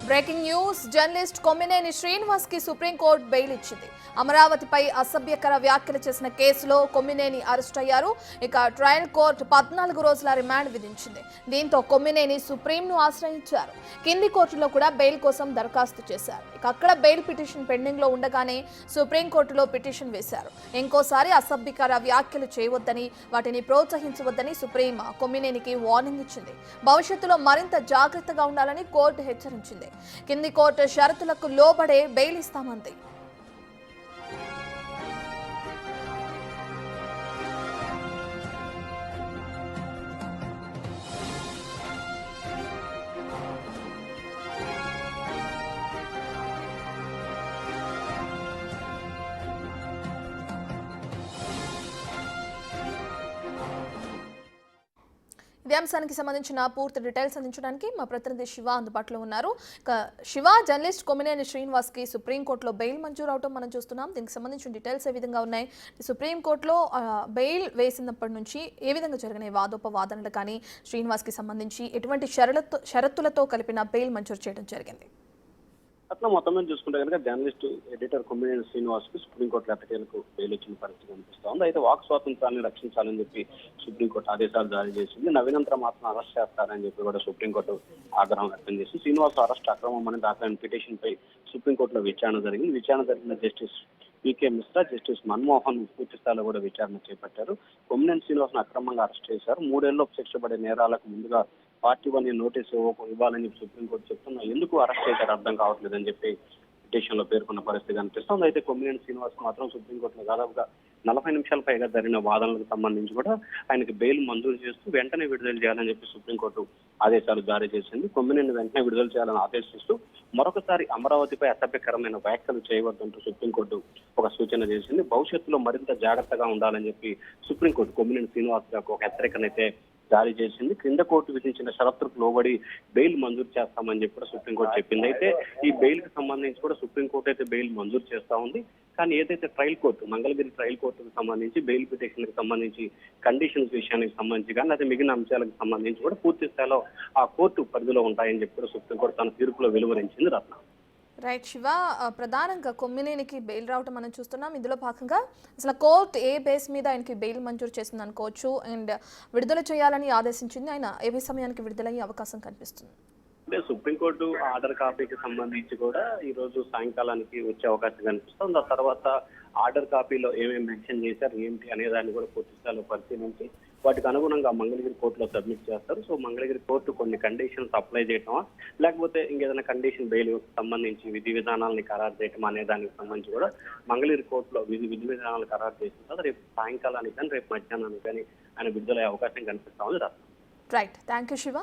Breaking news journalist Kommineni Srinivas కి supreme court bail ఇచ్చింది. అమరావతిపై అసభ్యకర వ్యాఖ్యలు చేసిన కేసులో కొమ్మినేని అరెస్ట్ అయ్యారు. ఇక ట్రయల్ కోర్టు 14 రోజుల రిమాండ్ విధించింది. దీంతో కొమ్మినేని సుప్రీంను ఆశ్రయించారు. కింది కోర్టులో కూడా బెయిల్ కోసం దరఖాస్తు చేశారు. ఇక అక్కడ బెయిల్ పిటిషన్ పెండింగ్ లో ఉండగానే సుప్రీంకోర్టులో పిటిషన్ వేశారు. ఇంకోసారి అసభ్యకర వ్యాఖ్యలు చేయవద్దని, వాటిని ప్రోత్సహించవద్దని సుప్రీం కొమ్మినేనికి వార్నింగ్ ఇచ్చింది. భవిష్యత్తులో మరింత జాగ్రత్తగా ఉండాలని కోర్టు హెచ్చరించింది. కింది కోర్టు షరతులకు లోబడే బెయిల్ ఇస్తామంది. ఇదే అంశానికి సంబంధించిన పూర్తి డీటెయిల్స్ అందించడానికి మా ప్రతినిధి శివ అందుబాటులో ఉన్నారు. శివ, జర్నలిస్ట్ కొమ్మినేని శ్రీనివాస్ కి సుప్రీంకోర్టులో బెయిల్ మంజూరు అవడం మనం చూస్తున్నాం. దీనికి సంబంధించిన డీటెయిల్స్ ఏ విధంగా ఉన్నాయి? సుప్రీంకోర్టులో బెయిల్ వేసినప్పటి నుంచి ఏ విధంగా జరిగినాయి వాదోపవాదనలు కానీ, శ్రీనివాస్ కి సంబంధించి ఎటువంటి షరతులతో కలిపిన బెయిల్ మంజూరు చేయడం జరిగింది? అట్లా మొత్తం మీద చూసుకుంటే కనుక జర్నలిస్ట్ ఎడిటర్ కొమ్మినేని శ్రీనివాస్ కు సుప్రీంకోర్టు ఎట్టకేలకు బెయిల్ వచ్చిన పరిస్థితి కనిపిస్తోంది. అయితే వాక్ స్వాతంత్రాన్ని రక్షించాలని చెప్పి సుప్రీంకోర్టు ఆదేశాలు జారీ చేసింది. నవీనంతరం మాత్రం అరెస్ట్ చేస్తారని చెప్పి కూడా సుప్రీంకోర్టు ఆగ్రహం వ్యక్తం చేసింది. శ్రీనివాస్ అరెస్ట్ అక్రమం అని దాఖలైన పిటిషన్ పై సుప్రీంకోర్టులో విచారణ జరిగింది. విచారణ జరిగిన జస్టిస్ పీకే మిశ్రా, జస్టిస్ మన్మోహన్ పూర్తి స్థాయిలో కూడా విచారణ చేపట్టారు. కొమ్మినేని శ్రీనివాస్ ను అక్రమంగా అరెస్ట్ చేశారు. 3 ఏళ్లలోపు శిక్ష పడే నేరాలకు ముందుగా పార్టీ 1 నోటీసు ఇవ్వాలని చెప్పి సుప్రీంకోర్టు చెప్తున్నా ఎందుకు అరెస్ట్ చేశారు అర్థం కావట్లేదని చెప్పి పిటిషన్ లో పేర్కొన్న పరిస్థితి కనిపిస్తుంది. అయితే కొమ్మినేని శ్రీనివాస్ మాత్రం సుప్రీంకోర్టులో దాదాపుగా 40 నిమిషాల పైగా జరిగిన వాదనలకు సంబంధించి కూడా ఆయనకి బెయిల్ మంజూరు చేస్తూ వెంటనే విడుదల చేయాలని చెప్పి సుప్రీంకోర్టు ఆదేశాలు జారీ చేసింది. కొమ్మినేని వెంటనే విడుదల చేయాలని ఆదేశిస్తూ మరొకసారి అమరావతిపై అసభ్యకరమైన వ్యాఖ్యలు చేయవద్దంటూ సుప్రీంకోర్టు ఒక సూచన చేసింది. భవిష్యత్తులో మరింత జాగ్రత్తగా ఉండాలని చెప్పి సుప్రీంకోర్టు కొమ్మినేని శ్రీనివాస్ గారికి ఒక హెచ్చరికనైతే జారీ చేసింది. క్రింద కోర్టు విధించిన షరతులకు లోబడి బెయిల్ మంజూరు చేస్తామని చెప్పి కూడా సుప్రీంకోర్టు చెప్పింది. అయితే ఈ బెయిల్ కి సంబంధించి కూడా సుప్రీంకోర్టు అయితే బెయిల్ మంజూరు చేస్తా ఉంది. కానీ ఏదైతే ట్రయల్ కోర్టు, మంగళగిరి ట్రయల్ కోర్టుకు సంబంధించి బెయిల్ పిటిషన్ కి సంబంధించి కండిషన్స్ విషయానికి సంబంధించి కానీ లేదా మిగిలిన అంశాలకు సంబంధించి కూడా పూర్తి స్థాయిలో ఆ కోర్టు పరిధిలో ఉంటాయని చెప్పి కూడా సుప్రీంకోర్టు తన తీర్పులో వెలువరించింది. రత్న రైట్ శివ, ప్రధానంగా కొమ్మినేనికి బెయిల్ రావటం మనం చూస్తున్నాం. ఇందులో భాగంగా అసలు కోర్టు ఏ బేస్ మీద ఆయనకి బెయిల్ మంజూరు చేసింది అనుకోవచ్చు, అండ్ విడుదల చేయాలని ఆదేశించింది, ఆయన ఏ సమయానికి విడుదలయ్యే అవకాశం కనిపిస్తుంది? అంటే సుప్రీంకోర్టు ఆర్డర్ కాపీకి సంబంధించి కూడా ఈ రోజు సాయంకాలానికి వచ్చే అవకాశం కనిపిస్తుంది. ఆ తర్వాత ఆర్డర్ కాపీలో ఏమేమి మెన్షన్ చేశారు ఏంటి అనే దాన్ని కూడా పూర్తి స్థాయిలో పరిశీలించి వాటికి అనుగుణంగా మంగళగిరి కోర్టులో సబ్మిట్ చేస్తారు. సో మంగళగిరి కోర్టు కొన్ని కండిషన్స్ అప్లై చేయటమా లేకపోతే ఇంకేదైనా కండిషన్ బెయిల్ సంబంధించి విధి విధానాలని ఖరారు చేయటం అనే దానికి సంబంధించి కూడా మంగళగిరి కోర్టులో విధి విధానాలు ఖరారు చేసిన తర్వాత రేపు సాయంకాలానికి కానీ రేపు మధ్యాహ్నానికి కానీ ఆయన విడుదలయ్యే అవకాశం కనిపిస్తా ఉంది. Right, thank you Shiva.